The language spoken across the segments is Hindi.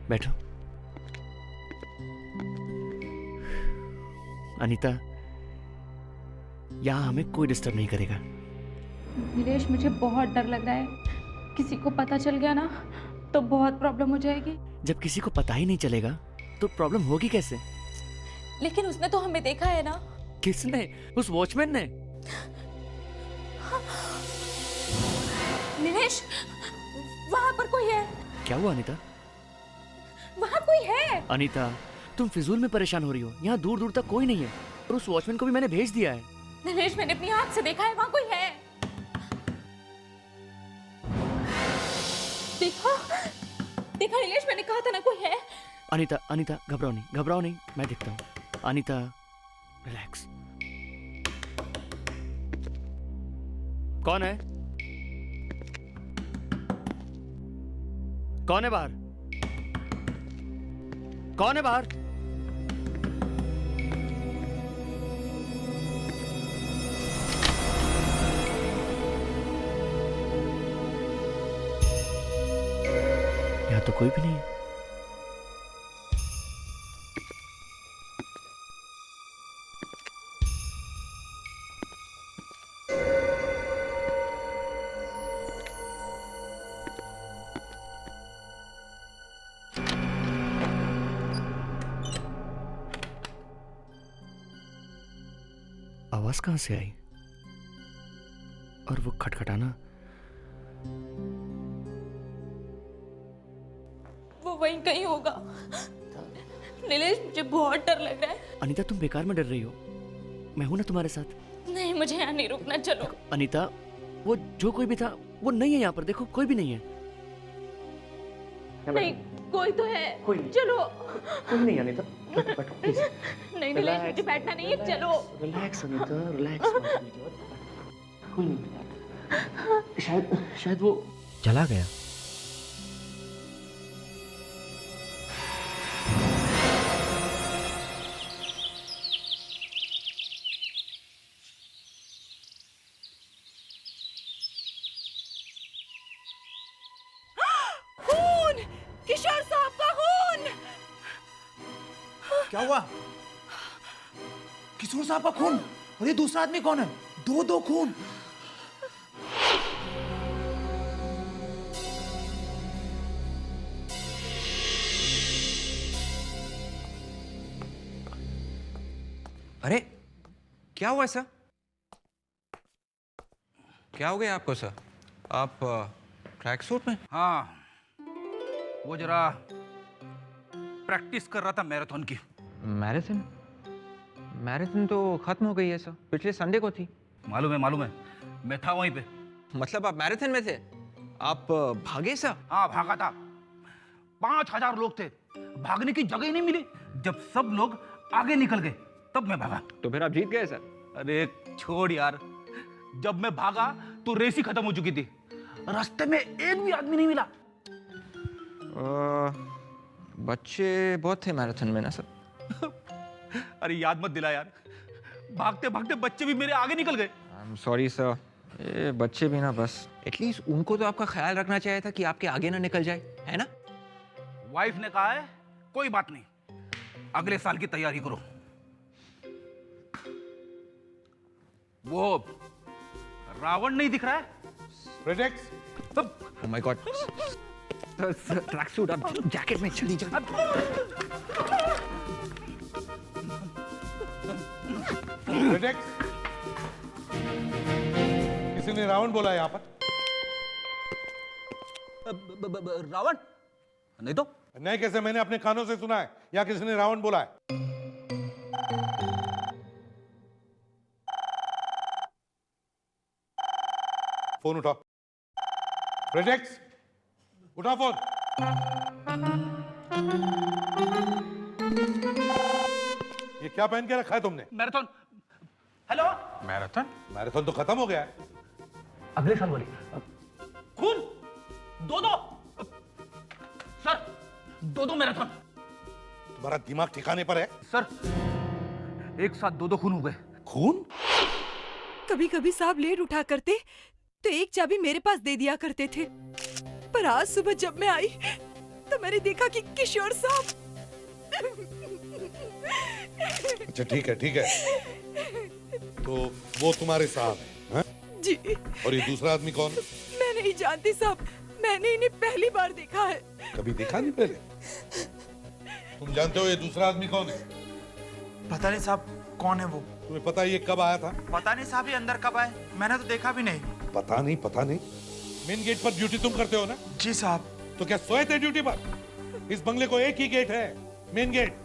बैठो। अनीता, यहां हमें कोई डिस्टर्ब नहीं करेगा। नीलेश, मुझे बहुत डर लग रहा है। किसी को पता चल गया ना तो बहुत प्रॉब्लम हो जाएगी। जब किसी को पता ही नहीं चलेगा तो प्रॉब्लम होगी कैसे? लेकिन उसने तो हमें देखा है ना। किसने? उस वॉचमैन ने। नीलेश, वहां पर कोई है। क्या हुआ अनीता? वहां कोई है। अनीता, तुम फिजूल में परेशान हो रही हो। यहाँ दूर दूर तक कोई नहीं है और उस वॉचमैन को भी मैंने भेज दिया है। नीलेश, मैंने अपनी आंख से देखा है, वहां कोई है। देखा देखा नीलेश, मैंने कहा था ना कोई है। अनीता, अनीता, घबराओ नहीं, मैं देखता हूँ। अनीता, रिलैक्स। कौन है? कौन है बाहर? कौन है बाहर? यहाँ तो कोई भी नहीं है। आवाज कहां से आई? और वो खटखटाना? वो वहीं कहीं होगा। नीलेश, मुझे बहुत डर लग रहा है। अनीता, तुम बेकार में डर रही हो। मैं हूं ना तुम्हारे साथ। नहीं, मुझे यहाँ नहीं रुकना, चलो। अनीता, वो जो कोई भी था वो नहीं है यहाँ पर। देखो, कोई भी नहीं है। नहीं, कोई तो है। कोई नहीं। चलो। कोई नहीं अनीता, बैठो बैठो प्लीज। नहीं नीलेश, मुझे बैठना नहीं है, चलो। Relax Anita, relax. कोई नहीं। शायद वो चला गया। खून! किशोर साहब का खून! क्या हुआ? किशोर साहब का खून? और ये दूसरा आदमी कौन है? दो खून। अरे क्या हुआ सर? क्या हो गया आपको सर? आप ट्रैक सूट में? हाँ, वो जरा प्रैक्टिस कर रहा था मैराथन की। मैराथन? मैराथन तो खत्म हो गई है सर, पिछले संडे को थी। मालूम है, मैं था वहीं पे। मतलब आप मैराथन में थे? आप भागे सर? हाँ, भागा था। 5000 लोग थे, भागने की जगह ही नहीं मिली। जब सब लोग आगे निकल गए तब मैं भागा। तो फिर आप जीत गए सर? अरे छोड़ यार, जब मैं भागा तो रेस ही खत्म हो चुकी थी। रास्ते में एक भी आदमी नहीं मिला। बच्चे बहुत थे मैराथन में ना सर? अरे याद मत दिला यार, भागते भागते बच्चे भी मेरे आगे निकल गए। आई एम सॉरी सर, ये बच्चे भी ना, बस एटलीस्ट उनको तो आपका ख्याल रखना चाहिए था कि आपके आगे ना निकल जाए, है ना? वाइफ ने कहा है कोई बात नहीं, अगले साल की तैयारी करो। वो रावण नहीं दिख रहा है? Projects. Oh my God sir, track suit आप जैकेट में चली जाओ। प्रोजेक्ट्स। किसी ने रावण बोला यहाँ पर? रावण नहीं तो। नहीं कैसे? मैंने अपने कानों से सुना है या किसी ने रावण बोला है? फोन उठाओ। प्रोजेक्ट्स, उठा फोन। ये क्या पहन के रखा है तुमने? मैराथन। Hello, marathon? मैराथन तो खत्म हो गया है। अगले साल वाली। खून दो सर, दो मैराथन। तुम्हारा दिमाग ठिकाने पर है? सर, एक साथ दो खून हो गए। खून? कभी कभी साहब लेट उठा करते तो एक चाबी मेरे पास दे दिया करते थे, पर आज सुबह जब मैं आई तो मैंने मैंने देखा कि किशोर साहब। अच्छा ठीक है ठीक है, तो वो तुम्हारे साहब हैं, हाँ? जी और ये दूसरा आदमी कौन है? मैं नहीं जानती साहब, मैंने इन्हें पहली बार देखा है। कभी देखा नहीं पहले? तुम जानते हो ये दूसरा आदमी कौन है? पता नहीं साहब कौन है वो। तुम्हें पता है ये कब आया था? पता नहीं साहब ये अंदर कब आए, मैंने तो देखा भी नहीं। पता नहीं। मेन गेट पर ड्यूटी तुम करते हो ना? जी साहब। तो क्या सोए थे ड्यूटी पर? इस बंगले को एक ही गेट है, मेन गेट।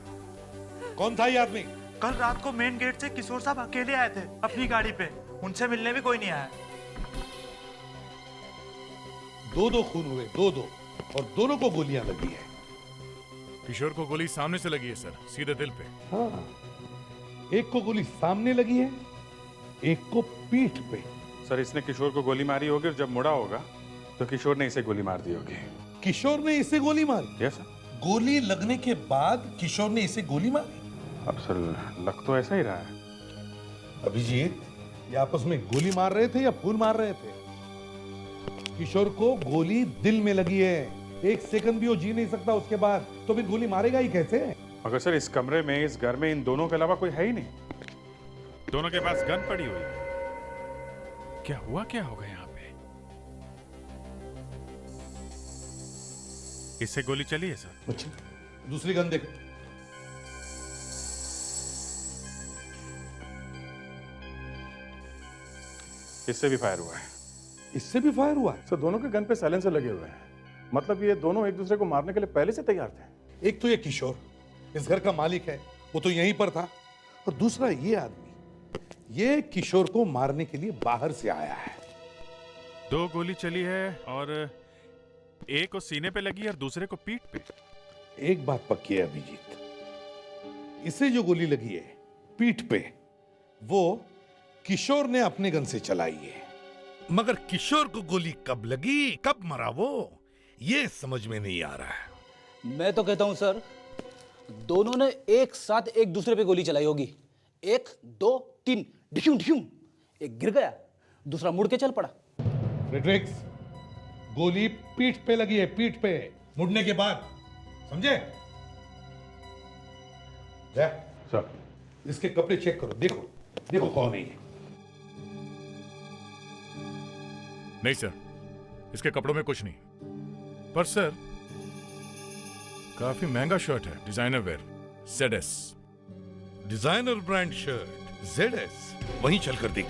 कौन था ये आदमी? कल रात को मेन गेट से किशोर साहब अकेले आए थे अपनी गाड़ी पे, उनसे मिलने भी कोई नहीं आया। दो खून हुए, दो और दोनों को गोलियां लगी है। किशोर को गोली सामने से लगी है सर, सीधे दिल पे। हाँ, एक को गोली सामने लगी है, एक को पीठ पे। सर इसने किशोर को गोली मारी होगी और जब मुड़ा होगा तो किशोर ने इसे गोली मार दी होगी। किशोर ने इसे गोली मारी? Yes sir. गोली लगने के बाद किशोर ने इसे गोली मारी? अब सर लग तो ऐसा ही रहा है। अभिजीत, ये आपस में गोली मार रहे थे या फूल मार रहे थे? किशोर को गोली दिल में लगी है, एक सेकंड भी वो जी नहीं सकता उसके बाद, तो फिर गोली मारेगा ही कैसे? मगर सर इस कमरे में, इस घर में इन दोनों के अलावा कोई है ही नहीं। दोनों के पास गन पड़ी हुई है। क्या हुआ, क्या होगा यहाँ पे? इससे गोली चली है सर। अच्छा, दूसरी गन देखो। इससे भी फायर हुआ है। इससे भी फायर हुआ है? सर दोनों के गन पे साइलेंसर लगे हुए हैं, मतलब ये दोनों एक दूसरे को मारने के लिए पहले से तैयार थे। एक तो ये किशोर इस घर का मालिक है, वो तो यहीं पर था, और दूसरा ये आदमी, ये किशोर को मारने के लिए बाहर से आया है। 2 गोली चली है और एक को सीने पे लगी है और दूसरे को पीठ पे। एक बात पक्की है अभिजीत, इसे जो गोली लगी है पीठ पे, वो किशोर ने अपने गन से चलाई है। मगर किशोर को गोली कब लगी, कब मरा वो, ये समझ में नहीं आ रहा है। मैं तो कहता हूं सर, दोनों ने एक साथ एक दूसरे पे गोली चलाई होगी। 1 2 3 ढिशूं ढिशूं, एक गिर गया, दूसरा मुड़ के चल पड़ा। फ्रेडरिक्स, गोली पीठ पे लगी है, पीठ पे, मुड़ने के बाद, समझे? सर इसके कपड़े चेक करो, देखो देखो कौन है ये। नहीं सर, इसके कपड़ों में कुछ नहीं, पर सर काफी महंगा शर्ट है, designer wear, ZS। Designer brand shirt ZS, वहीं चलकर देख।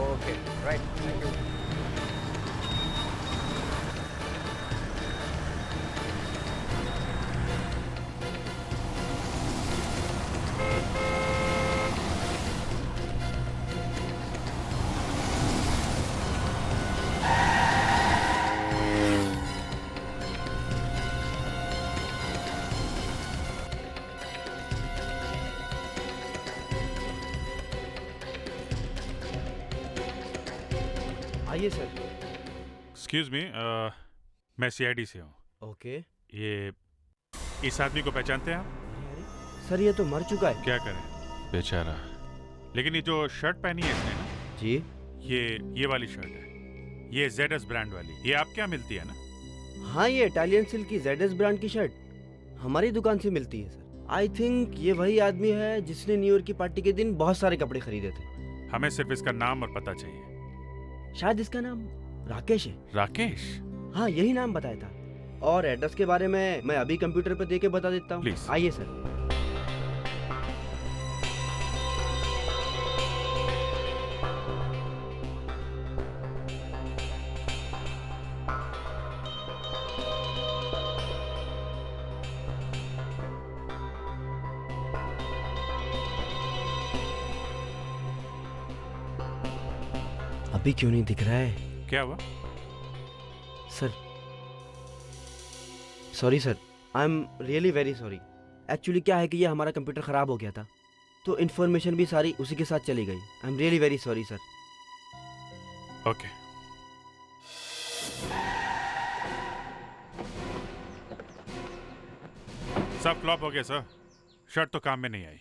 Okay right, thank you. आइए सर। एक्सक्यूज मी, मैं CID से हूँ। ओके। ये इस आदमी को पहचानते हैं आप? सर ये तो मर चुका है। क्या करें बेचारा, लेकिन ये जो शर्ट पहनी है इसने ना जी, ये वाली शर्ट है, ये ZS ब्रांड वाली, ये आपके यहाँ मिलती है ना? हाँ ये इटालियन सिल्क की ZS ब्रांड की शर्ट हमारी दुकान से मिलती है सर। आई थिंक ये वही आदमी है जिसने न्यू ईयर की पार्टी के दिन बहुत सारे कपड़े खरीदे थे। हमें सिर्फ इसका नाम और पता चाहिए। शायद इसका नाम राकेश है। राकेश? हाँ यही नाम बताया था, और एड्रेस के बारे में मैं अभी कंप्यूटर पे देके बता देता हूँ। Please. आइए सर। अभी क्यों नहीं दिख रहा है? क्या हुआ? Sir sorry sir, I am really very sorry. Actually क्या है कि ये हमारा कंप्यूटर ख़राब हो गया था, तो इन्फॉर्मेशन भी सारी उसी के साथ चली गई। I am really very sorry sir. Okay. सब फ्लॉप हो गया सर। शर्ट तो काम में नहीं आई।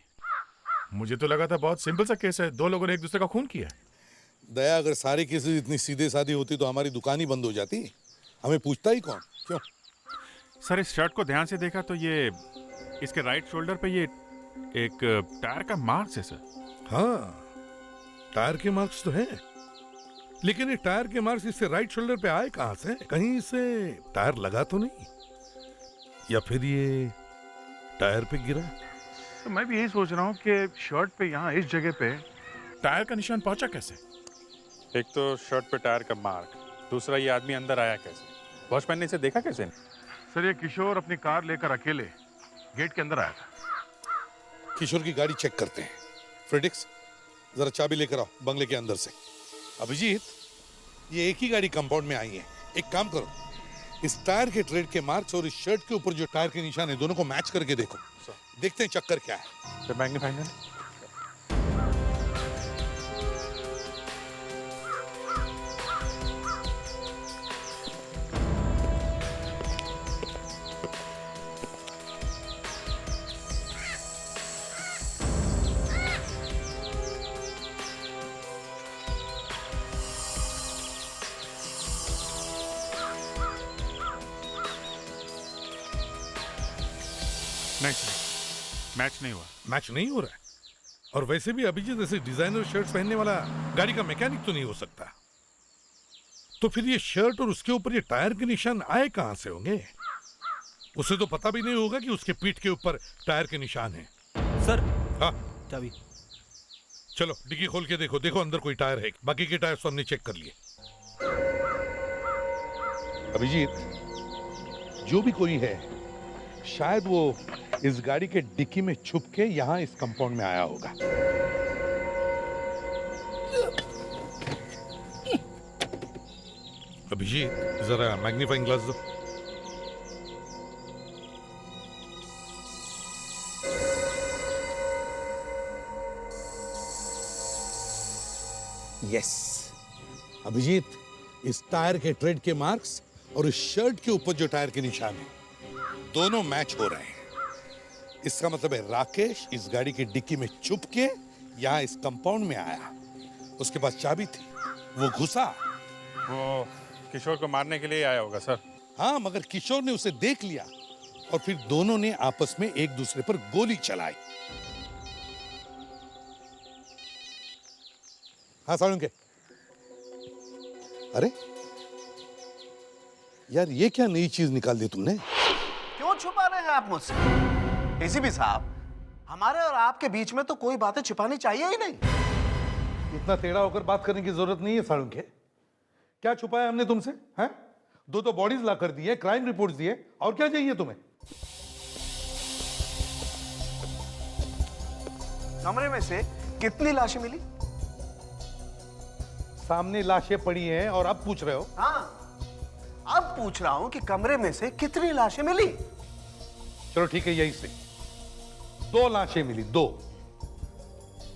मुझे तो लगा था बहुत सिंपल सा केस है, दो लोगों ने एक दूसरे का खून किया। दया, अगर सारे केसेस इतनी सीधे साधी होती तो हमारी दुकान ही बंद हो जाती। हमें पूछता ही कौन? क्यों? सर इस शर्ट को ध्यान से देखा तो ये इसके राइट शोल्डर पे ये एक टायर का मार्क्स है सर। हाँ, टायर के मार्क्स तो हैं, लेकिन ये टायर के मार्क्स इससे राइट शोल्डर पे आए कहां से? कहीं इसे टायर लगा तो नहीं, या फिर ये टायर पे गिरा? तो मैं भी यही सोच रहा हूँ कि शर्ट पे यहाँ इस जगह पे टायर का निशान पहुंचा कैसे? एक तो शर्ट पे टायर का मार्क, दूसरा ये आदमी अंदर आया कैसे? वॉचमैन ने इसे देखा कैसे? सर ये किशोर अपनी कार लेकर अकेले गेट के अंदर आया था। किशोर की गाड़ी चेक करते हैं। फ्रेडिक्स, जरा चाबी लेकर आओ बंगले के अंदर से। अभिजीत, ये एक ही गाड़ी कंपाउंड में आई है। एक काम करो, इस टायर के ट्रेड के मार्क्स और इस शर्ट के ऊपर जो टायर के निशान है दोनों को मैच करके देखो। देखते हैं चक्कर क्या है। मैग्नीफाइंग नहीं सर, मैच नहीं हुआ। मैच नहीं हो रहा है? और वैसे भी अभिजीत ऐसे डिजाइनर शर्ट्स पहनने वाला गाड़ी का मैकेनिक तो नहीं हो सकता। तो फिर ये शर्ट और उसके ऊपर ये टायर के निशान आए कहां से होंगे? उसे तो पता भी नहीं होगा कि उसके पीठ के ऊपर टायर के निशान हैं। सर, हाँ, चाबी। चलो डिग्गी खोल के देखो, देखो अंदर कोई टायर है। बाकी के टायर तो हमने चेक कर लिए। अभिजीत, जो भी कोई है शायद वो इस गाड़ी के डिक्की में छुप के यहाँ इस कंपाउंड में आया होगा। अभिजीत, जरा मैग्नीफाइंग ग्लास दो। यस अभिजीत, इस टायर के ट्रेड के मार्क्स और इस शर्ट के ऊपर जो टायर के निशान है दोनों मैच हो रहे हैं। इसका मतलब है राकेश इस गाड़ी की डिक्की में छुप के यहाँ इस कंपाउंड में आया। उसके पास चाबी थी, वो घुसा। वो किशोर को मारने के लिए आया होगा सर। हाँ, मगर किशोर ने उसे देख लिया और फिर दोनों ने आपस में एक दूसरे पर गोली चलाई। हाँ सालुंके, अरे यार ये क्या नई चीज निकाल दी तुमने? क्यों छुपा रहे हैं आप मुझसे? एसीपी साहब, हमारे और आपके बीच में तो कोई बातें छिपानी चाहिए ही नहीं। इतना टेढ़ा होकर बात करने की जरूरत नहीं है सालुंके। क्या छुपाया हमने तुमसे? हैं? दो बॉडीज ला कर दी है, क्राइम रिपोर्ट्स दिए, और क्या चाहिए तुम्हें? कमरे में से कितनी लाशें मिली? सामने लाशें पड़ी हैं और अब पूछ रहे हो? हाँ, अब पूछ रहा हूं कि कमरे में से कितनी लाशें मिली? चलो ठीक है, यही से 2 लाशें मिली, 2।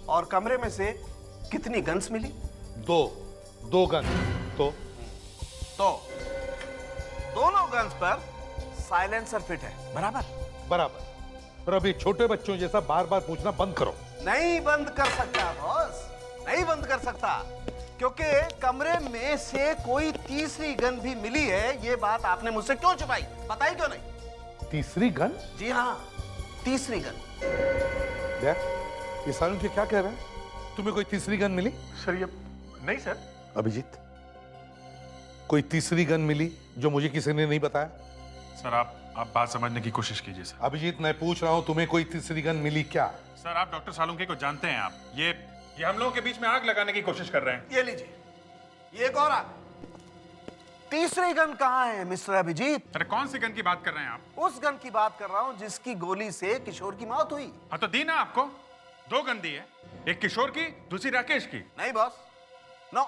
और कमरे में से कितनी गन्स मिली? 2 गन। तो दोनों गन्स पर साइलेंसर फिट है, बराबर? बराबर। और अभी छोटे बच्चों जैसा बार बार पूछना बंद करो। नहीं बंद कर सकता बॉस, नहीं बंद कर सकता, क्योंकि कमरे में से कोई तीसरी गन भी मिली है। ये बात आपने मुझसे क्यों छुपाई? बताई क्यों नहीं? तीसरी गन? जी हाँ, तीसरी गन। ये सालुंके क्या कह रहा है? तुम्हें कोई तीसरी गन मिली? सर ये नहीं सर। अभिजीत, कोई तीसरी गन मिली जो मुझे किसी ने नहीं बताया? सर आप बात समझने की कोशिश कीजिए सर। अभिजीत, मैं पूछ रहा हूं तुम्हें कोई तीसरी गन मिली क्या? सर आप डॉक्टर सालुंके को जानते हैं। आप ये हम लोगों के बीच में आग लगाने की कोशिश कर रहे हैं। ये लीजिए, ये एक और आग। तीसरी गन कहाँ है मिस्टर अभिजीत? अरे कौन सी गन की बात कर रहे हैं आप? उस गन की बात कर रहा हूं जिसकी गोली से किशोर की मौत हुई। हाँ तो दी ना आपको। 2 गन दी है, एक किशोर की, दूसरी राकेश की। नहीं बॉस, नो।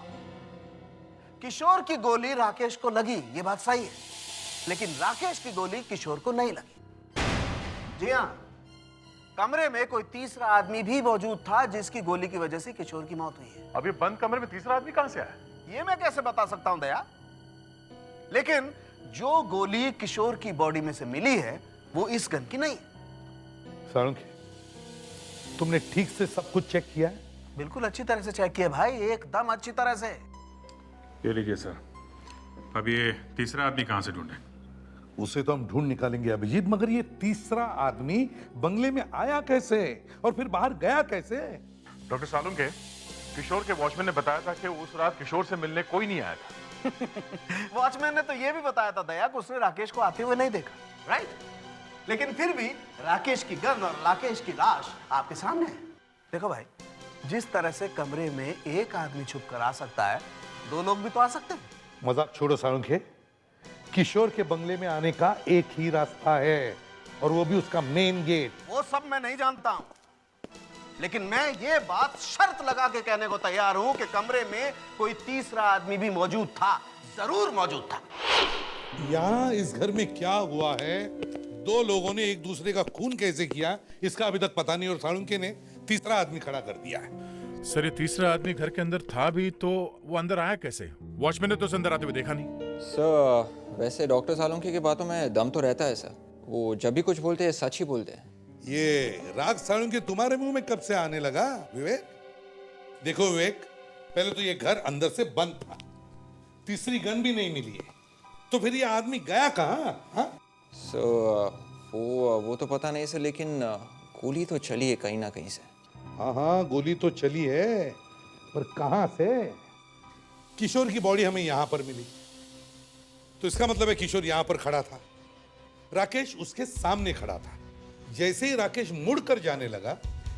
किशोर की गोली राकेश को लगी, ये बात सही है, लेकिन राकेश की गोली किशोर को नहीं लगी। जी हाँ, कमरे में कोई तीसरा आदमी भी मौजूद था जिसकी गोली की वजह से किशोर की मौत हुई है। अब ये बंद कमरे में तीसरा आदमी कहां से आया? ये मैं कैसे बता सकता हूं दया, लेकिन जो गोली किशोर की बॉडी में से मिली है वो इस गन की नहीं। साळुंखे, तुमने ठीक से सब कुछ चेक किया है? बिल्कुल अच्छी तरह से चेक किया भाई, एकदम अच्छी तरह से। ये लीजिए सर। अब ये तीसरा आदमी कहाँ से ढूंढे? उसे तो हम ढूंढ निकालेंगे अभिजीत, मगर ये तीसरा आदमी बंगले में आया कैसे और फिर बाहर गया कैसे? डॉक्टर सालुंके, किशोर के वॉचमैन ने बताया था कि उस रात किशोर से मिलने कोई नहीं आया था। वॉचमैन ने तो ये भी बताया था दया को उसने राकेश को आते हुए नहीं देखा, राइट? लेकिन फिर भी राकेश की गन और राकेश की लाश आपके सामने है। देखो भाई, जिस तरह से कमरे में एक आदमी छुप कर आ सकता है, दो लोग भी तो आ सकते हैं। मजाक छोड़ो साळुंखे, किशोर के बंगले में आने का एक ही रास्ता है और वो भी उसका मेन गेट। वो सब मैं नहीं जानता हूं, लेकिन मैं ये बात शर्त लगा के कहने को तैयार हूं कि कमरे में कोई तीसरा आदमी भी मौजूद था, जरूर मौजूद था। यहाँ इस घर में क्या हुआ है, दो लोगों ने एक दूसरे का खून कैसे किया, इसका अभी तक पता नहीं, और साळुंखे ने तीसरा आदमी खड़ा कर दिया है। सर ये तीसरा आदमी घर के अंदर था भी तो वो अंदर आया कैसे? वॉचमैन ने तो उसे अंदर आते हुए देखा नहीं। सर वैसे डॉक्टर सालुंखे की बातों में दम तो रहता है सर, वो जब भी कुछ बोलते हैं सच ही बोलते हैं। ये राग साळुंखे तुम्हारे मुंह में कब से आने लगा विवेक? देखो विवेक, पहले तो ये घर अंदर से बंद था, तीसरी गन भी नहीं मिली है, तो फिर ये आदमी गया कहाँ? वो तो पता नहीं सर, लेकिन गोली तो चली है कहीं ना कहीं से। हाँ, गोली तो चली है, पर कहां से? किशोर की बॉडी हमें यहां पर मिली, तो इसका मतलब है किशोर यहां पर खड़ा था, राकेश उसके सामने खड़ा था। जैसे ही राकेश मुड़कर जाने लगा,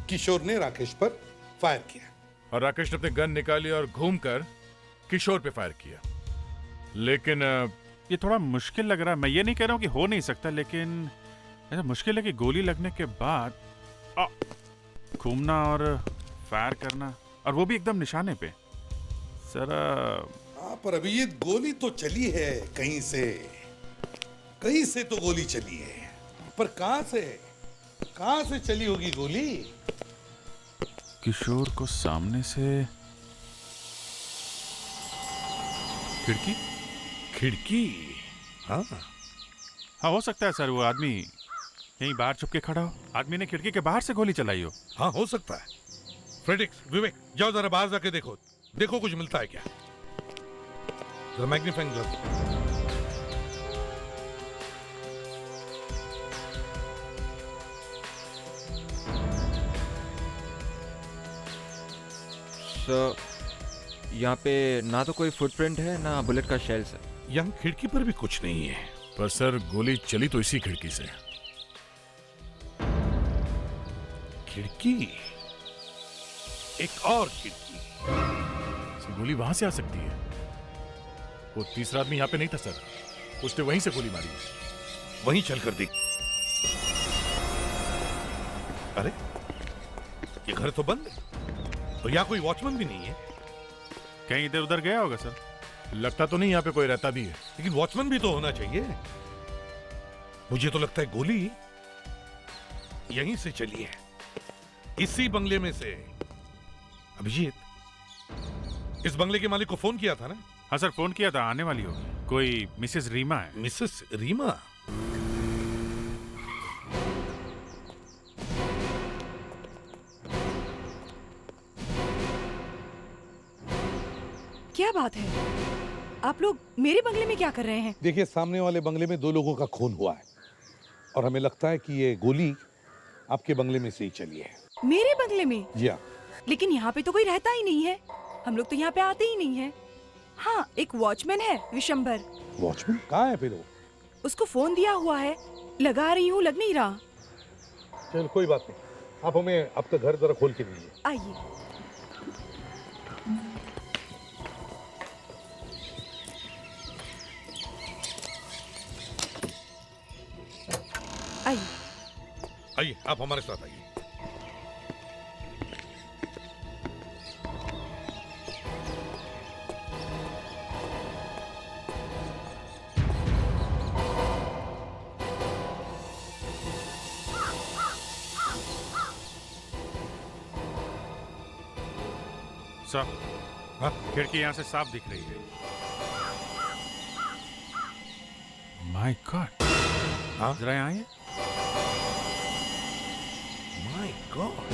किशोर ने राकेश पर फायर किया और राकेश ने अपने गन निकाली और घूमकर किशोर पे फायर किया। लेकिन ये थोड़ा मुश्किल लग रहा है। मैं ये नहीं कह रहा हूँ कि हो नहीं सकता, लेकिन ऐसा मुश्किल है कि गोली लगने के बाद घूमना और फायर करना, और वो भी एकदम निशाने पे। सर हाँ, पर अभी ये गोली तो चली है कहीं से तो गोली चली है, पर कहां से चली होगी गोली? किशोर को सामने से खिड़की। हाँ, हो सकता है सर, वो आदमी यहीं बाहर छुप के खड़ा हो, आदमी ने खिड़की के बाहर से गोली चलाई हो। हाँ, हो सकता है। फ्रेडिक्स, विवेक, जाओ जरा बाहर जाके देखो कुछ मिलता है क्या। जरा मैग्नीफाइंग ग्लास। सर यहाँ पे ना तो कोई फुटप्रिंट है ना बुलेट का शेल्स है। यहाँ खिड़की पर भी कुछ नहीं है। पर सर गोली चली तो इसी खिड़की से। खिड़की, एक और खिड़की। गोली वहां से आ सकती है। वो तीसरा आदमी यहाँ पे नहीं था सर, उसने वहीं से गोली मारी। वहीं चलकर देख। अरे ये घर तो बंद है, तो यहाँ कोई वॉचमैन भी नहीं है। कहीं इधर उधर गया होगा सर। लगता तो नहीं यहाँ पे कोई रहता भी है, लेकिन वॉचमैन भी तो होना चाहिए। मुझे तो लगता है गोली यहीं से चली है, इसी बंगले में से। अभिजीत, इस बंगले के मालिक को फोन किया था ना? हाँ सर, फोन किया था, आने वाली होगी। कोई मिसेस रीमा है। मिसेस रीमा? क्या बात है, आप लोग मेरे बंगले में क्या कर रहे हैं? देखिए, सामने वाले बंगले में 2 लोगों का खून हुआ है और हमें लगता है कि ये गोली आपके बंगले में से ही चली है। मेरे बंगले में? जी हाँ। लेकिन यहाँ पे तो कोई रहता ही नहीं है, हम लोग तो यहाँ पे आते ही नहीं है। हाँ, एक वॉचमैन है, विशंबर। वॉचमैन कहाँ है फिर वो? उसको फोन दिया हुआ है, लगा रही हूँ, लग नहीं रहा। चल कोई बात नहीं, आप हमें आपका घर जरा खोल के दीजिए। आइए। आइए, आप हमारे साथ आइए। सर, हाँ? खिड़की यहां से साफ दिख रही है। माय गॉड, जरा यहाँ आइए। गॉड।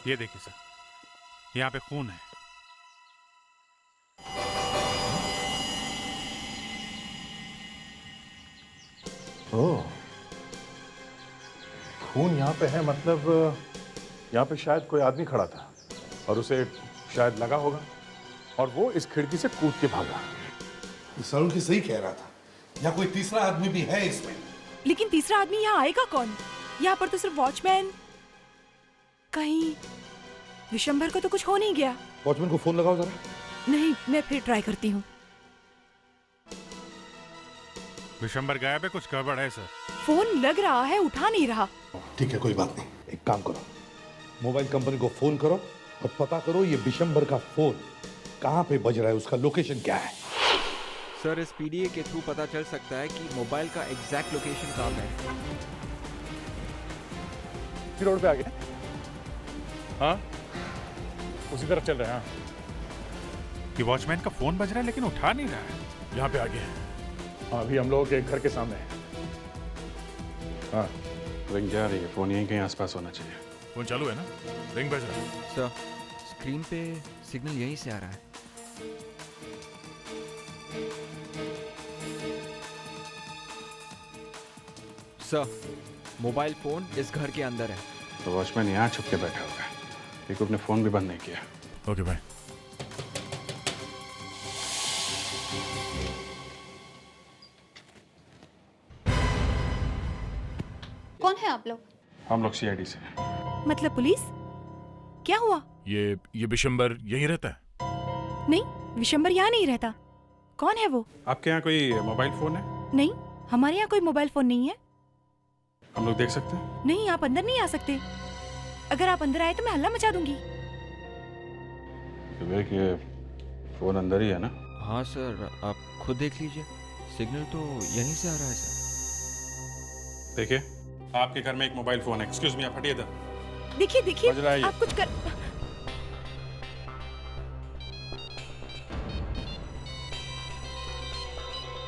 ये देखिए सर, यहाँ पे खून है। ओह, खून यहाँ पे है, मतलब यहाँ पे शायद कोई आदमी खड़ा था और उसे शायद लगा होगा और वो इस खिड़की से कूद के भागा। सरुण की सही कह रहा था, यहाँ कोई तीसरा आदमी भी है इसमें। लेकिन तीसरा आदमी यहाँ आएगा कौन? यहाँ पर तो सिर्फ वॉचमैन। कहीं विशंभर को तो कुछ हो नहीं गया? वॉचमैन को फोन लगाओ जरा। नहीं, मैं फिर ट्राई करती हूँ। विशंबर गायब है, कुछ गड़बड़ है सर। फोन लग रहा है, उठा नहीं रहा। ठीक है, कोई बात नहीं, एक काम करो, मोबाइल कंपनी को फोन करो और पता करो ये विशंबर का फोन कहाँ पे बज रहा है, उसका लोकेशन क्या है। सर, इस पीडीए के थ्रू पता चल सकता है कि मोबाइल का एग्जैक्ट लोकेशन कहाँ है। रोड पे आ गए? हाँ, उसी तरफ चल रहे हैं। हाँ, कि वॉचमैन का फोन बज रहा है लेकिन उठा नहीं रहा है। यहाँ पे आ गए हैं। हाँ, अभी हम लोगों के घर के सामने है। हाँ, रिंग जा रही है, फोन यहीं कहीं आसपास होना चाहिए। फोन चालू है ना? रिंग बज रहा है। सर, स्क्रीन पे सिग्नल यहीं से आ रहा है। सर, मोबाइल फोन इस घर के अंदर है। तो वॉचमैन यहाँ छुप के बैठा हुआ है, लेकिन अपने फोन भी बंद नहीं किया। ओके भाई। कौन है आप लोग? हम लोग सीआईडी से। मतलब पुलिस? क्या हुआ? ये विशंबर यहीं रहता है? नहीं, विशंबर यहाँ नहीं रहता। कौन है वो? आपके यहाँ कोई मोबाइल फोन है? नहीं, हमारे यहाँ कोई मोबाइल फोन नहीं है। हम लोग देख सकते हैं? नहीं, आप अंदर नहीं आ सकते। अगर आप अंदर आए तो मैं हल्ला मचा दूंगी। विवेक, ये फोन अंदर ही है ना? हाँ सर, आप खुद देख लीजिए, सिग्नल तो यहीं से आ रहा है सर। देखिए, आपके घर में एक मोबाइल फोन है। एक्सक्यूज मी, आप हटिए इधर। देखिए देखिए, बज रहा है ये। आप कुछ कर।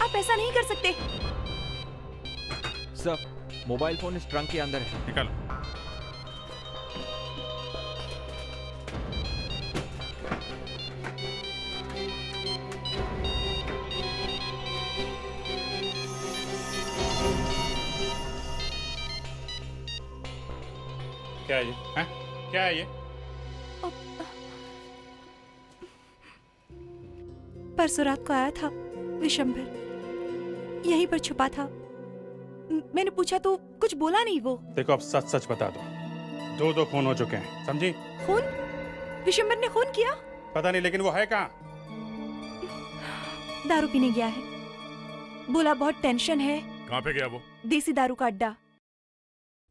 आप ऐसा नहीं कर सकते। सर, मोबाइल फोन इस ट्रंक के अंदर है। निकालो। क्या है ये? हैं? क्या है ये? परसों रात को आया था विशंभर, यहीं पर छुपा था। मैंने पूछा तो कुछ बोला नहीं वो। देखो, अब सच सच बता दो। दो खून हो चुके हैं, समझी? खून? विशंभर ने खून किया? पता नहीं, लेकिन वो है कहाँ? दारू पीने गया है, बोला बहुत टेंशन है। कहाँ पे गया वो? देसी दारू का अड्डा,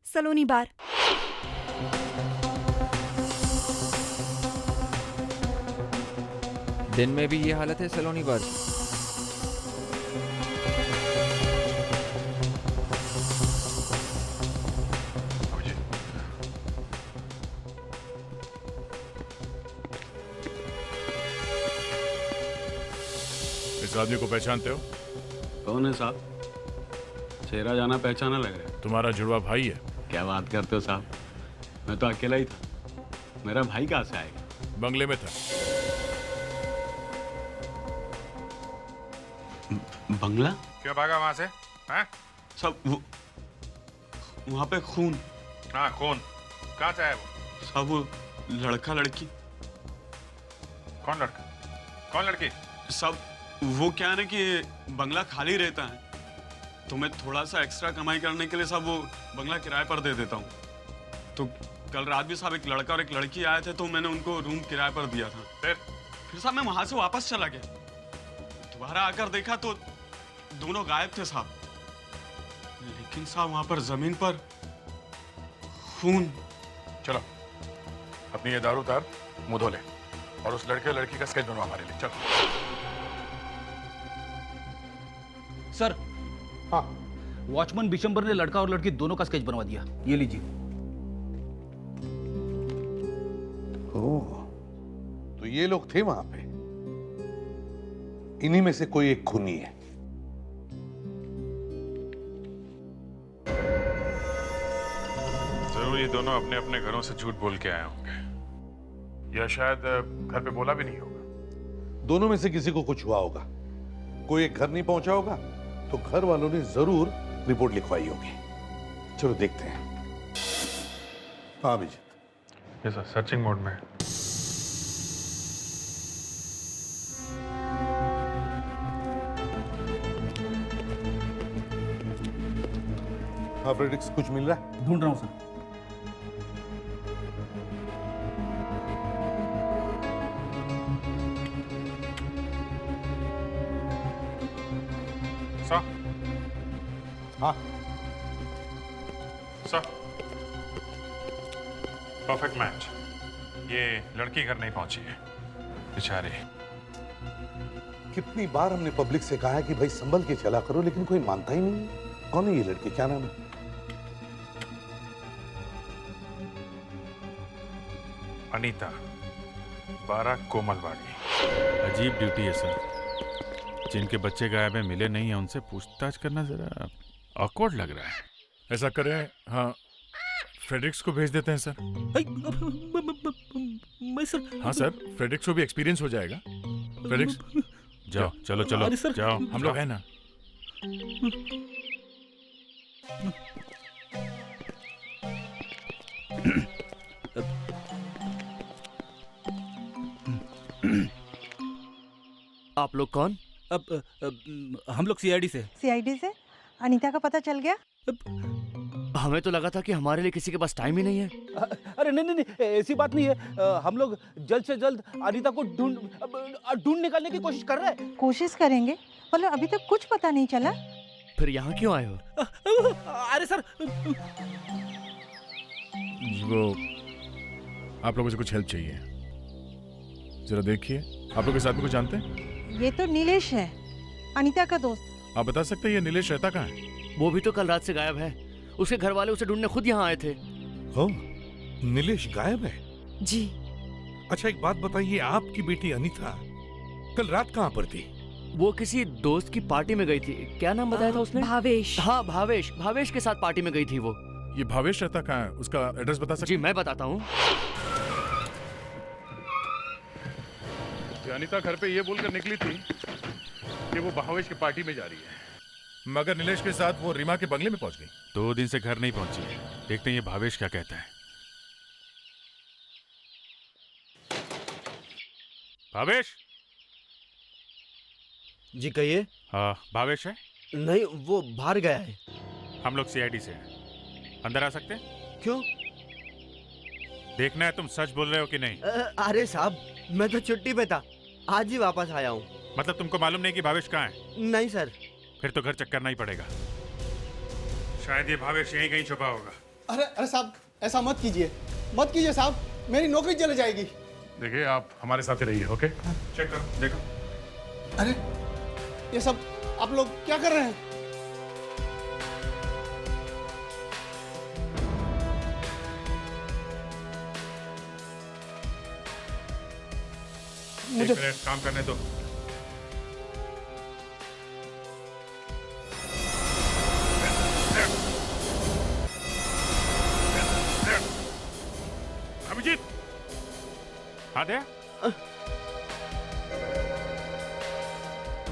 सलोनी बार। दिन में भी ये हालत है सलोनी बार की। इस आदमी को पहचानते हो? कौन है साहब? चेहरा जाना पहचाना लग रहा है। तुम्हारा जुड़वा भाई है। क्या बात करते हो साहब, मैं तो अकेला ही था। मेरा भाई कहाँ से आएगा? बंगले में था। बंगला? क्यों भागा वहां से? हैं? सब वो वहाँ पे खून। हाँ, खून। कहाँ से आया वो? सब वो लड़का लड़की। कौन लड़का? कौन लड़की? सब वो क्या है ना कि बंगला खाली रहता है, तो मैं थोड़ा सा एक्स्ट्रा कमाई करने के लिए सब वो बंगला किराए पर दे देता हूँ। तो कल रात भी साहब एक लड़का और एक लड़की आए थे, तो मैंने उनको रूम किराए पर दिया था। फिर साहब मैं वहां से वापस चला गया। दोबारा आकर देखा तो दोनों गायब थे साहब। लेकिन साहब वहां पर जमीन पर खून। चलो, अपनी ये दारू उतार, मुंह धो ले और उस लड़के लड़की का स्केच बनवा हमारे लिए। चलो। सर। हाँ, वॉचमैन विशंबर ने लड़का और लड़की दोनों का स्केच बनवा दिया। ये लीजिए। ओह, तो ये लोग थे वहां पे। इन्हीं में से कोई एक खूनी है। जरूर ये दोनों अपने अपने घरों से झूठ बोल के आए होंगे, या शायद घर पे बोला भी नहीं होगा। दोनों में से किसी को कुछ हुआ होगा। कोई एक घर नहीं पहुंचा होगा, तो घर वालों ने जरूर रिपोर्ट लिखवाई होगी। चलो देखते हैं। हाँ अभिजीत। ये सर सर्चिंग मोड में। हाँ फ्रेडिक्स, कुछ मिल रहा है? ढूंढ रहा हूँ सर। सर। हाँ सर, परफेक्ट मैच। ये लड़की घर नहीं पहुंची है बेचारी। कितनी बार हमने पब्लिक से कहा है कि भाई संभल के चला करो, लेकिन कोई मानता ही नहीं। कौन है ये लड़की, क्या नाम है? अनीता, 12 कोमलवाड़ी। अजीब ड्यूटी है सर। जिनके बच्चे गायब हैं, मिले नहीं हैं, उनसे पूछताछ करना जरा ऑकवर्ड लग रहा है। ऐसा करें, हाँ, फ्रेडरिक्स को भेज देते हैं सर। मैं सर। हाँ सर, फ्रेडरिक्स को भी एक्सपीरियंस हो जाएगा। फ्रेडरिक्स जाओ, चलो चलो अरे सर, जाओ, हम लोग हैं ना। आप लोग कौन? हम लोग सीआईडी से। सीआईडी से? अनीता का पता चल गया? हमें तो लगा था कि हमारे लिए किसी के पास टाइम ही नहीं है। अरे नहीं नहीं नहीं, ऐसी बात नहीं है। हम लोग जल्द से जल्द अनीता को ढूंढ निकालने की कोशिश कर रहे हैं। कोशिश करेंगे, मतलब अभी तक कुछ पता नहीं चला। फिर यहाँ क्यों आए हो? अरे सर, वो आप लोगों से कुछ हेल्प चाहिए। जरा देखिए, आप लोग इस आदमी को जानते हैं? ये तो नीलेश है, अनीता का दोस्त। आप बता सकते हैं ये नीलेश रहता कहाँ है? वो भी तो कल रात से गायब है। उसके घर वाले उसे ढूंढने खुद यहाँ आए थे। हो, नीलेश गायब है? जी। अच्छा एक बात बताइए, आपकी बेटी अनीता कल रात कहाँ पर थी? वो किसी दोस्त की पार्टी में गई थी। क्या नाम बताया था उसने? भावेश। हाँ भावेश, भावेश के साथ पार्टी में गई थी वो। ये भावेश रहता कहाँ है? उसका एड्रेस बता सकते? जी मैं बताता हूँ। अनीता घर पे ये बोलकर निकली थी कि वो भावेश की पार्टी में जा रही है, मगर नीलेश के साथ वो रीमा के बंगले में पहुंच गई। 2 दिन से घर नहीं पहुंची है। देखते हैं ये भावेश क्या कहता है। भावेश। जी कहिए। हाँ, भावेश है? नहीं, वो बाहर गया है। हम लोग सीआईडी से हैं। अंदर आ सकते हैं? क्यों? देखना है तुम सच बोल रहे हो कि नहीं। अरे साहब, मैं तो छुट्टी पे था, आज ही वापस आया हूँ। मतलब तुमको मालूम नहीं कि भावेश कहाँ है? नहीं सर। फिर तो घर चेक करना ही पड़ेगा। शायद ये भावेश यहीं कहीं छुपा होगा। अरे साहब, ऐसा मत कीजिए साहब, मेरी नौकरी चली जाएगी। देखिए, आप हमारे साथ ही रहिए, ओके? चेक करो, देखो। अरे ये सब आप लोग क्या कर रहे हैं? मुझे 1 मिनट काम करने दो। अभिजीत, हाँ दे।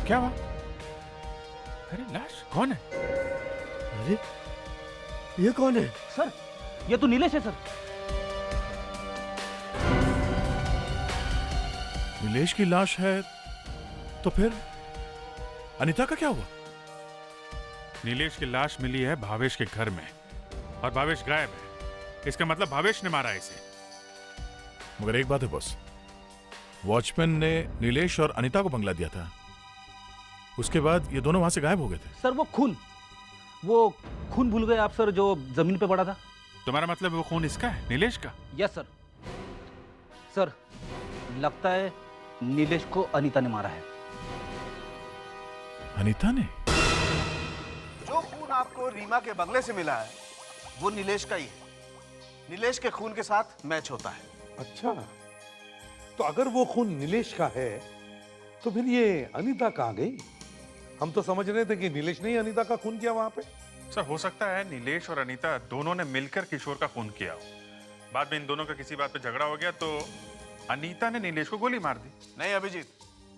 क्या हुआ? अरे लाश कौन है? अरे ये कौन है? सर, ये तो नीलेश है सर। नीलेश की लाश है, तो फिर अनीता का क्या हुआ? नीलेश की लाश मिली है भावेश के घर में, और भावेश गायब है। इसका मतलब भावेश ने मारा है इसे। मगर एक बात है बॉस, वॉचमैन ने नीलेश और अनीता को बंगला दिया था, उसके बाद ये दोनों वहां से गायब हो गए थे। सर वो खून भूल गए आप सर, जो जमीन पे पड़ा था। तुम्हारा मतलब वो खून इसका है, नीलेश का? Yes sir. सर लगता है नीलेश को अनीता ने मारा है। अनीता ने? जो खून आपको रीमा के बंगले से मिला है वो नीलेश का ही है। नीलेश के खून के साथ मैच होता है। अच्छा, तो अगर वो खून नीलेश का है तो फिर ये अनीता कहाँ गई? हम तो समझ रहे थे कि नीलेश ने ही अनीता का खून किया वहां पे। सर हो सकता है नीलेश और अनीता दोनों ने मिलकर किशोर का खून किया हो। बाद में इन दोनों का किसी बात पे झगड़ा हो गया तो अनीता ने नीलेश को गोली मार दी। नहीं अभिजीत,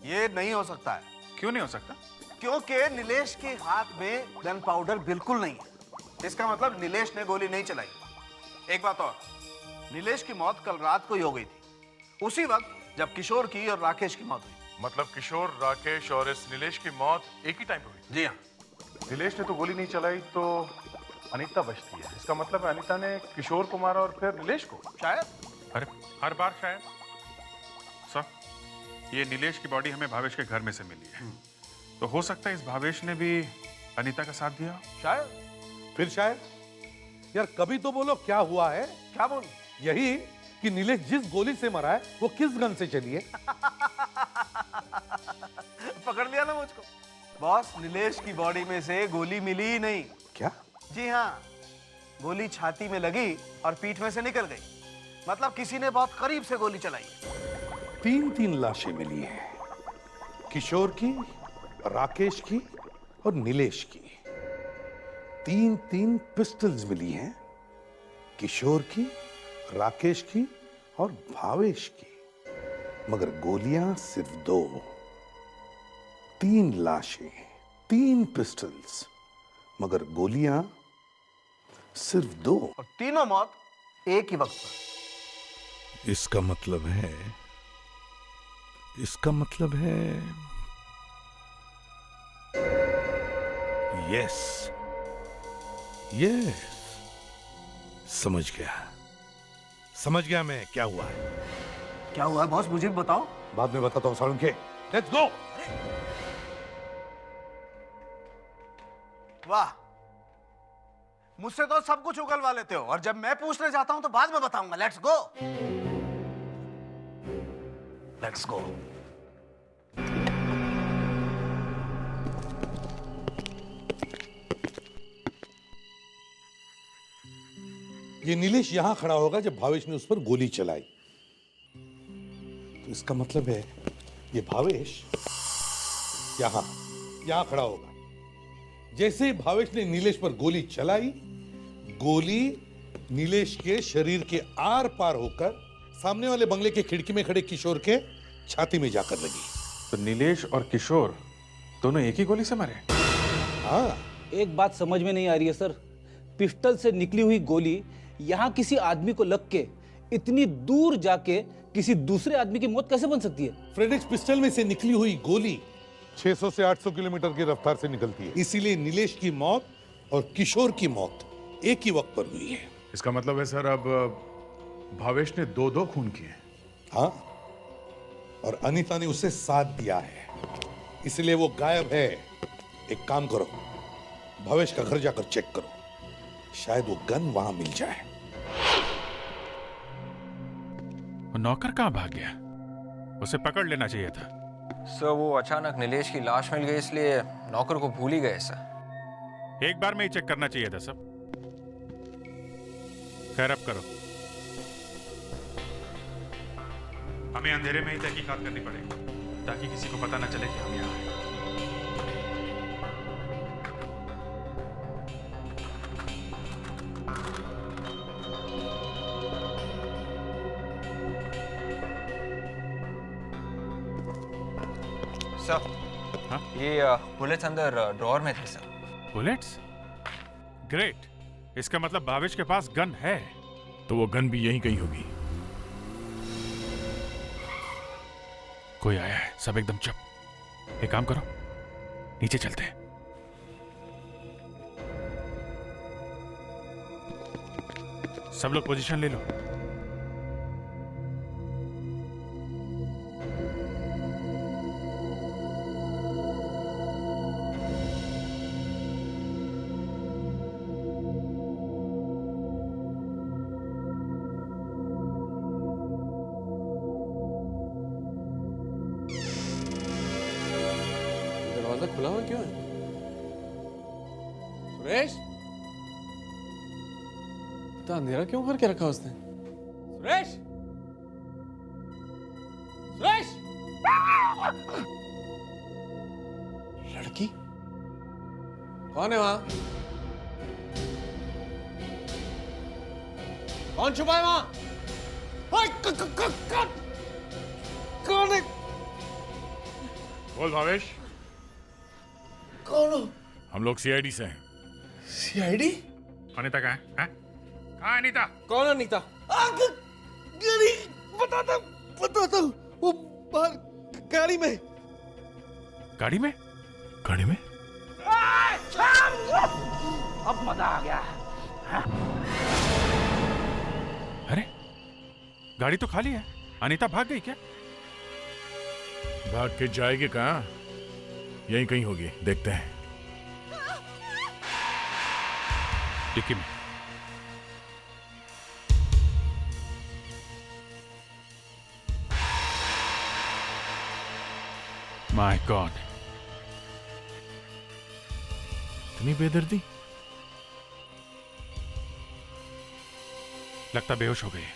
ये नहीं हो सकता है। क्यों नहीं हो सकता? क्योंकि नीलेश के हाथ में गन पाउडर बिल्कुल नहीं है। इसका मतलब नीलेश ने गोली नहीं चलाई। एक बात और, नीलेश की मौत कल रात को ही हो गई थी, उसी वक्त जब किशोर की और राकेश की मौत हुई। मतलब किशोर, राकेश और इस नीलेश की मौत एक ही टाइम पे हुई? जी हाँ। नीलेश ने तो गोली नहीं चलाई तो अनीता बचती है। इसका मतलब है अनीता ने किशोर को मारा और फिर नीलेश को? शायद। अरे हर बार शायद। सर ये नीलेश की बॉडी हमें भावेश के घर में से मिली है, तो हो सकता है इस भावेश ने भी अनीता का साथ दिया। शायद। फिर शायद। यार कभी तो बोलो क्या हुआ है? क्या बोल? यही कि नीलेश जिस गोली से मरा है वो किस गन से चली है? पकड़ लिया ना मुझको। बॉस, नीलेश की बॉडी में से गोली मिली ही नहीं। क्या? जी हाँ, गोली छाती में लगी और पीठ में से निकल गई। मतलब किसी ने बहुत करीब से गोली चलाई। 3 लाशें मिली हैं, किशोर की, राकेश की और नीलेश की। 3 पिस्टल्स मिली हैं, किशोर की, राकेश की और भावेश की। मगर गोलियां सिर्फ 2। 3 लाशें, 3 पिस्टल्स, मगर गोलियां सिर्फ 2। और तीनों मौत एक ही वक्त पर। इसका मतलब है यस, समझ गया मैं क्या हुआ है। क्या हुआ है बॉस, मुझे भी बताओ। बाद में बताता हूं सालुंखे। Let's go. वाह, मुझसे तो सब कुछ उगलवा लेते हो और जब मैं पूछने जाता हूं तो बाद में बताऊंगा। Let's go. Let's go. ये नीलेश यहां खड़ा होगा जब भावेश ने उस पर गोली चलाई, तो इसका मतलब है ये भावेश यहां खड़ा होगा। जैसे ही भावेश ने नीलेश पर गोली चलाई, गोली नीलेश के शरीर के आर पार होकर सामने वाले बंगले के खिड़की में खड़े किशोर के छाती में जाकर लगी। तो नीलेश और किशोर दोनों एक ही गोली से मरे? हाँ। एक बात समझ में नहीं आ रही है सर, पिस्टल से निकली हुई गोली यहाँ किसी आदमी को लग के इतनी दूर जाके किसी दूसरे आदमी की मौत कैसे बन सकती है? फ्रेडेक्स पिस्टल में से निकली हुई गोली 600 से 800 किलोमीटर की रफ्तार से निकलती है। इसीलिए नीलेश की मौत और किशोर की मौत एक ही वक्त पर हुई है। इसका मतलब है सर अब भावेश ने 2 खून किए। हाँ, और अनीता ने उसे साथ दिया है, इसलिए वो गायब है। एक काम करो, भावेश का घर जाकर चेक करो, शायद वो गन वहां मिल जाए। नौकर कहाँ भाग गया? उसे पकड़ लेना चाहिए था। सर वो अचानक नीलेश की लाश मिल गई इसलिए नौकर को भूल ही गए सर। एक बार में ही चेक करना चाहिए था सब। खैर अब करो, हमें अंधेरे में ही तहकीकात करनी पड़ेगी ताकि किसी को पता न चले कि हम यहाँ हैं। सर ये बुलेट्स अंदर ड्रॉअर में थे सर। बुलेट्स? ग्रेट, इसका मतलब भावेश के पास गन है। तो वो गन भी यहीं कहीं होगी। कोई आया है, सब एकदम चुप। एक काम करो, नीचे चलते हैं। सब लोग पोजीशन ले लो। दरवाजा खुला हुआ क्यों है? सुरेश, इतना अंधेरा क्यों करके रखा उसने? सुरेश, लड़की कौन है वहां? कौन छुपा है वहां? कौन है? बोल भावेश। कौन हो? हम लोग सीआईडी से हैं। सीआईडी? अनीता कहाँ है? कहाँ है अनीता? कौन है अनीता? बताता हूँ। वो बाहर गाड़ी में। गाड़ी में? गाड़ी में? अब मजा आ गया। अरे गाड़ी तो खाली है। अनीता भाग गई क्या? भाग के जाएगी कहाँ? यहीं कहीं होगी, देखते हैं। डिक्की में। माय गॉड, इतनी बेदर्दी। लगता बेहोश हो गई है।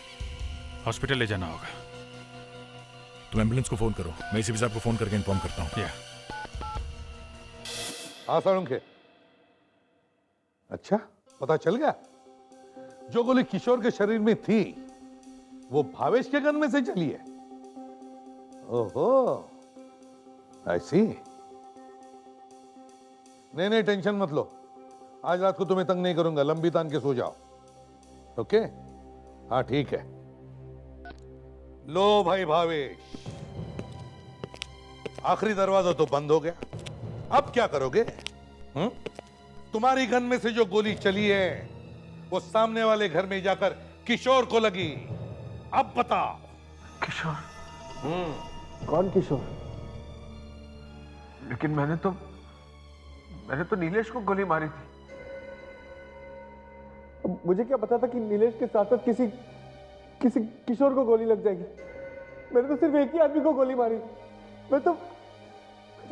हॉस्पिटल ले जाना होगा। तुम एम्बुलेंस को फोन करो, मैं एसीपी साहब को फोन करके इन्फॉर्म करता हूँ। हाँ साळुंखे। अच्छा, पता चल गया? जो गोली किशोर के शरीर में थी वो भावेश के गन में से चली है। ओहो, ऐसी। नहीं, टेंशन मत लो। आज रात को तुम्हें तंग नहीं करूंगा, लंबी तान के सो जाओ। ओके? हाँ ठीक है। लो भाई भावेश, आखिरी दरवाजा तो बंद हो गया। अब क्या करोगे? तुम्हारी गन में से जो गोली चली है वो सामने वाले घर में जाकर किशोर को लगी। अब बताओ। किशोर? कौन किशोर? लेकिन मैंने तो नीलेश को गोली मारी थी। मुझे क्या पता था कि नीलेश के साथ साथ किसी किशोर को गोली लग जाएगी। मैंने तो सिर्फ एक ही आदमी को गोली मारी। मैं तो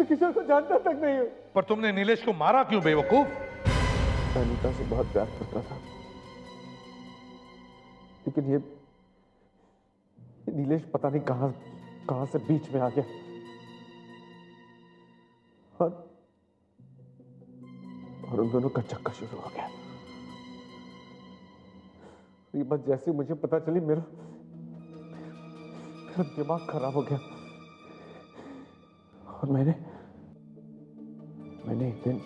किशोर को जानता तक नहीं हूँ। पर तुमने नीलेश को मारा क्यों बेवकूफ? मैं अनीता से बहुत प्यार करता था, लेकिन ये नीलेश पता नहीं कहां से बीच में आ गया और उन दोनों का चक्कर शुरू हो गया। ये बात जैसे मुझे पता चली मेरा दिमाग खराब हो गया और मैंने एक दिन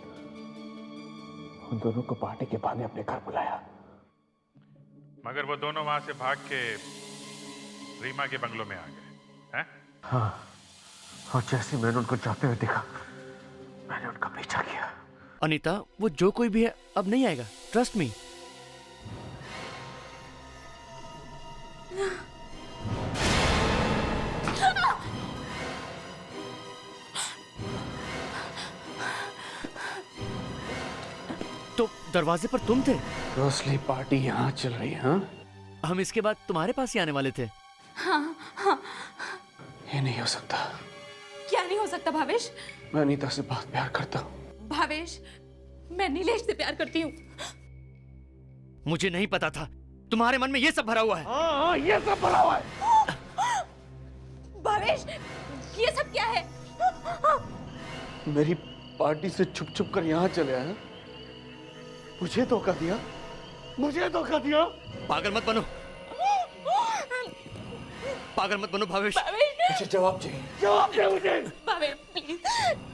उन दोनों को पार्टी के बहाने अपने घर बुलाया। मगर वो दोनों वहां से भाग के रीमा के बंगलों में आ गए हैं? हाँ, और जैसे मैंने उनको जाते हुए देखा, मैंने उनका पीछा किया। अनीता, वो जो कोई भी है अब नहीं आएगा, ट्रस्ट मी। तो दरवाजे पर तुम थे? रोसली पार्टी यहाँ चल रही है? हाँ? हम इसके बाद तुम्हारे पास ही आने वाले थे। हाँ। ये नहीं हो सकता। क्या नहीं हो सकता भावेश? मैं अनीता से बहुत प्यार करता हूँ। भावेश, मैं नीलेश से प्यार करती हूँ। मुझे नहीं पता था तुम्हारे मन में ये सब भरा हुआ है। हाँ, ये सब भरा हुआ है। भावेश, ये सब क्या है? मेरी पार्टी से छुप छुप कर यहाँ चले आए। मुझे धोखा दिया, मुझे धोखा दिया। पागल मत बनो, पागल मत बनो भावेश। मुझे जवाब चाहिए, जवाब दे मुझे। भावेश,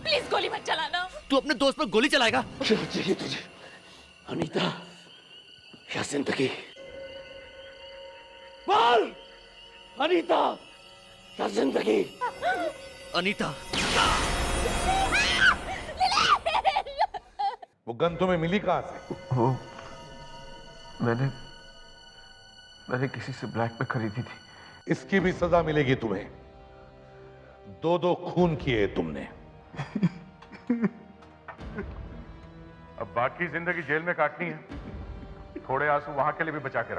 प्लीज गोली मत चलाना। तू अपने दोस्त पर गोली चलाएगा? क्या चाहिए तुझे? अनीता या जिंदगी? बोल, अनीता या जिंदगी? अनीता। वो गन तुम्हें मिली कहां से? वो मैंने किसी से ब्लैक में खरीदी थी। इसकी भी सजा मिलेगी तुम्हें। 2 खून किए तुमने। अब बाकी जिंदगी जेल में काटनी है। थोड़े आंसू वहां के लिए भी बचा के रख।